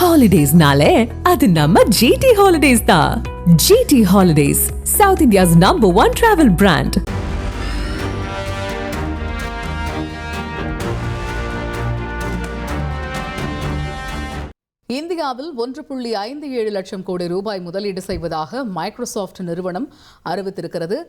ஹாலிடேஸ்னாலே அது நம்ம ஜிடி ஹாலிடேஸ் தான். GT holidays, south India's #1 travel brand. இந்தியாவில் 1.57 லட்சம் கோடி ரூபாய் முதலீடு செய்வதாக மைக்ரோசாஃப்ட் நிறுவனம் அறிவித்திருக்கிறது.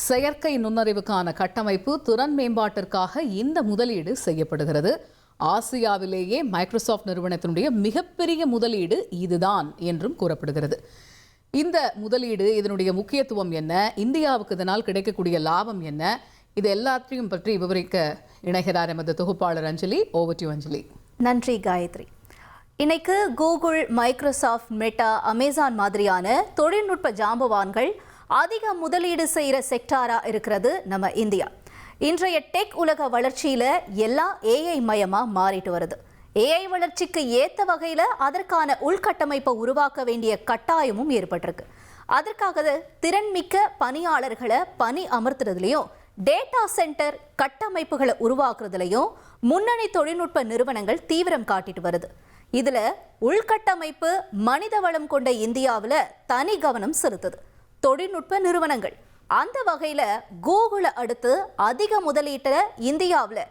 செயற்கை நுண்ணறிவுக்கான கட்டமைப்பு திறன் மேம்பாட்டிற்காக இந்த முதலீடு செய்யப்படுகிறது. ஆசியாவிலேயே மைக்ரோசாஃப்ட் நிறுவனத்தினுடைய மிகப்பெரிய முதலீடு இதுதான் என்றும் கூறப்படுகிறது. இந்த முதலீடு, இதனுடைய முக்கியத்துவம் என்ன, இந்தியாவுக்கு இதனால் கிடைக்கக்கூடிய லாபம் என்ன, இது எல்லாத்தையும் பற்றி விவரிக்க இணைகிறார் எமது தொகுப்பாளர் அஞ்சலி. ஓவர் டு அஞ்சலி. நன்றி காயத்ரி. இன்னைக்கு கூகுள், மைக்ரோசாஃப்ட், மெட்டா, அமேசான் மாதிரியான தொழில்நுட்ப ஜாம்பவான்கள் அதிக முதலீடு செய்கிற செக்டாரா இருக்கிறது நம்ம இந்தியா. இன்றைய டெக் உலக வளர்ச்சியில எல்லாம் ஏஐ மயமா மாறிட்டு வருது. ஏஐ வளர்ச்சிக்கு ஏற்ற வகையில அதற்கான உள்கட்டமைப்பை உருவாக்க வேண்டிய கட்டாயமும் ஏற்பட்டிருக்கு. அதற்காக திறன்மிக்க பணியாளர்களை பணி அமர்த்துறதுலையும், டேட்டா சென்டர் கட்டமைப்புகளை உருவாக்குறதுலையும் முன்னணி தொழில்நுட்ப நிறுவனங்கள் தீவிரம் காட்டிட்டு வருது. இதுல உள்கட்டமைப்பு மனித வளம் கொண்ட இந்தியாவில் தனி கவனம் செலுத்துது தொழில்நுட்ப நிறுவனங்கள். அந்த வகையில் கூகுளை அடுத்து அதிக முதலீட்டை இந்தியாவில்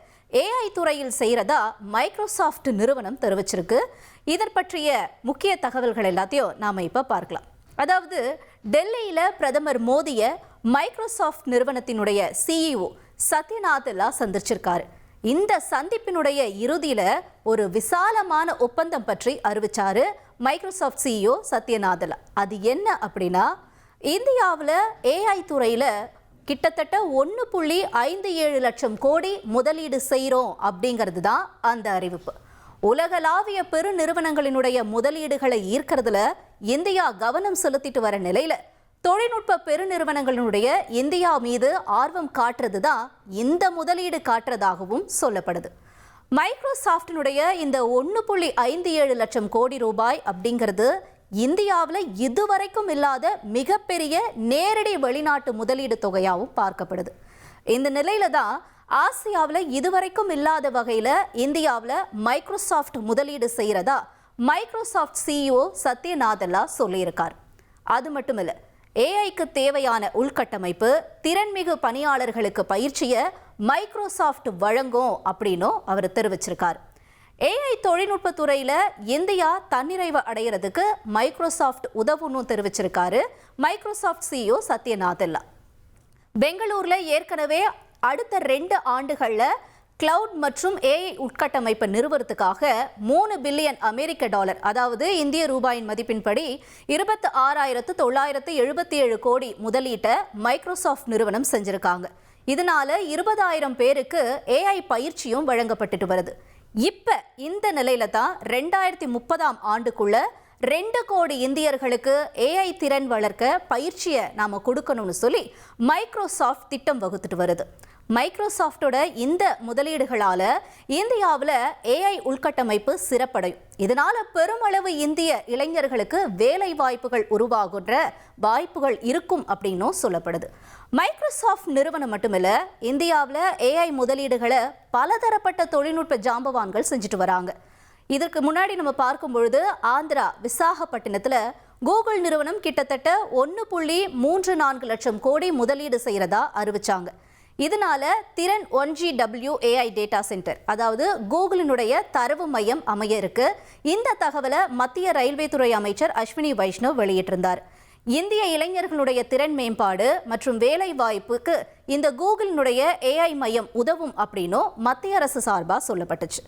ஏஐ துறையில் செய்கிறதா மைக்ரோசாஃப்ட் நிறுவனம் தெரிவிச்சிருக்கு. இதன் பற்றிய முக்கிய தகவல்கள் எல்லாத்தையும் நாம் இப்போ பார்க்கலாம். அதாவது, டெல்லியில் பிரதமர் மோடியை மைக்ரோசாஃப்ட் நிறுவனத்தினுடைய சிஇஓ சத்ய நாதெல்லா சந்திச்சிருக்காரு. இந்த சந்திப்பினுடைய இறுதியில் ஒரு விசாலமான ஒப்பந்தம் பற்றி அறிவிச்சாரு மைக்ரோசாஃப்ட் சிஇஓ சத்ய நாதெல்லா. அது என்ன அப்படின்னா, இந்தியாவில் ஏஐ துறையில் கிட்டத்தட்ட 1.57 லட்சம் கோடி முதலீடு செய்கிறோம் அப்படிங்கிறது தான் அந்த அறிவிப்பு. உலகளாவிய பெரு நிறுவனங்களினுடைய முதலீடுகளை ஈர்க்கிறதுல இந்தியா கவனம் செலுத்திட்டு வர நிலையில தொழில்நுட்ப பெருநிறுவனங்களினுடைய இந்தியா மீது ஆர்வம் காட்டுறது தான் இந்த முதலீடு காட்டுறதாகவும் சொல்லப்படுது. மைக்ரோசாஃப்டினுடைய இந்த 1.57 லட்சம் கோடி ரூபாய் அப்படிங்கிறது இந்தியாவில் இதுவரைக்கும் இல்லாத மிகப்பெரிய நேரடி வெளிநாட்டு முதலீடு தொகையாகவும் பார்க்கப்படுது. இந்த நிலையில தான் ஆசியாவில் இதுவரைக்கும் இல்லாத வகையில் இந்தியாவில் மைக்ரோசாஃப்ட் முதலீடு செய்கிறதா மைக்ரோசாஃப்ட் சிஇஓ சத்ய நாதெல்லா சொல்லியிருக்கார். அது மட்டும் இல்லை, ஏஐக்கு தேவையான உள்கட்டமைப்பு, திறன்மிகு பணியாளர்களுக்கு பயிற்சியை மைக்ரோசாஃப்ட் வழங்கும் அப்படின்னும் அவர் தெரிவிச்சிருக்கார். ஏஐ தொழில்நுட்ப துறையில் இந்தியா தன்னிறைவு அடைகிறதுக்கு மைக்ரோசாஃப்ட் உதவுன்னு தெரிவிச்சிருக்காரு மைக்ரோசாஃப்ட் சிஇஓ சத்ய நாதெல்லா. பெங்களூரில் ஏற்கனவே அடுத்த 2 ஆண்டுகளில் கிளவுட் மற்றும் ஏஐ உட்கட்டமைப்பை நிறுவனத்துக்காக $3 பில்லியன் அமெரிக்க, அதாவது இந்திய ரூபாயின் மதிப்பின்படி 26,977 கோடி முதலீட்டை மைக்ரோசாஃப்ட் நிறுவனம் செஞ்சிருக்காங்க. இதனால 20,000 பேருக்கு ஏஐ பயிற்சியும் வழங்கப்பட்டுட்டு வருது. இப்ப இந்த நிலையில தான் 2030ஆம் ஆண்டுக்குள்ள 2 கோடி இந்தியர்களுக்கு ஏஐ திறன் வளர்க்க பயிற்சியை நாம கொடுக்கணும்னு சொல்லி மைக்ரோசாஃப்ட் திட்டம் வகுத்துட்டு வருது. மைக்ரோசாஃப்டோட இந்த முதலீடுகளால இந்தியாவில் ஏஐ உள்கட்டமைப்பு சிறப்படையும். இதனால பெருமளவு இந்திய இளைஞர்களுக்கு வேலை வாய்ப்புகள் உருவாகுன்ற வாய்ப்புகள் இருக்கும் அப்படின்னும் சொல்லப்படுது. மைக்ரோசாஃப்ட் நிறுவனம் மட்டுமில்ல, இந்தியாவில் ஏஐ முதலீடுகளை பலதரப்பட்ட தொழில்நுட்ப ஜாம்பவான்கள் செஞ்சுட்டு வராங்க. இதற்கு முன்னாடி நம்ம பார்க்கும் பொழுது ஆந்திரா விசாகப்பட்டினத்தில் கூகுள் நிறுவனம் கிட்டத்தட்ட 1.34 லட்சம் கோடி முதலீடு செய்கிறதா அறிவிச்சாங்க. இதனால திறன் 1GW AI டேட்டா சென்டர், அதாவது கூகுளினுடைய தரவு மையம் அமைய இருக்கு. இந்த தகவலை மத்திய ரயில்வே துறை அமைச்சர் அஸ்வினி வைஷ்ணவ் வெளியிட்டிருந்தார். இந்திய இளைஞர்களுடைய திறன் மேம்பாடு மற்றும் வேலை வாய்ப்புக்கு இந்த கூகுளினுடைய ஏஐ மையம் உதவும் அப்படின்னும் மத்திய அரசு சார்பாக சொல்லப்பட்டுச்சு.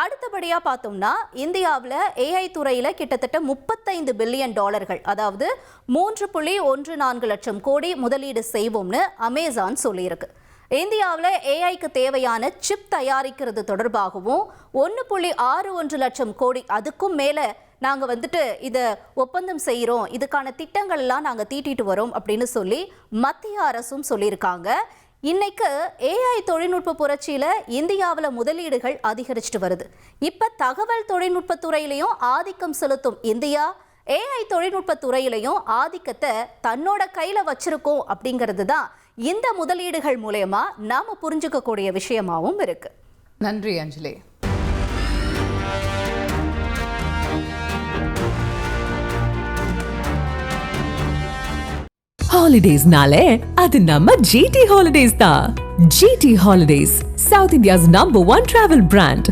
அடுத்தபடியா பார்த்தோம்னா, இந்தியாவில் ஏஐ துறையில் கிட்டத்தட்ட $35 பில்லியன், அதாவது 3.14 லட்சம் கோடி முதலீடு செய்வோம்னு அமேசான் சொல்லியிருக்கு. இந்தியாவில் ஏஐக்கு தேவையான சிப் தயாரிக்கிறது தொடர்பாகவும் 1.61 லட்சம் கோடி, அதுக்கும் மேலே நாங்கள் இதை ஒப்பந்தம் செய்கிறோம், இதுக்கான திட்டங்கள்லாம் நாங்கள் தீட்டிட்டு வரோம் அப்படின்னு சொல்லி மத்திய அரசும் சொல்லியிருக்காங்க. இன்னைக்கு ஏஐ தொழில்நுட்ப புரட்சியில் இந்தியாவில் முதலீடுகள் அதிகரிச்சுட்டு வருது. இப்போ தகவல் தொழில்நுட்ப துறையிலையும் ஆதிக்கம் செலுத்தும் இந்தியா ஏஐ தொழில்நுட்ப துறையிலையும் ஆதிக்கத்தை தன்னோட கையில் வச்சிருக்கோம் அப்படிங்கிறது தான் இந்த முதலீடுகள் மூலமா நாம புரிஞ்சுக்கக்கூடிய விஷயமாவும் இருக்கு. நன்றி அஞ்சலி. ஹாலிடேஸ்னாலே அது நம்ம ஜிடி ஹாலிடேஸ் தான். GT holidays, south India's number 1 travel brand.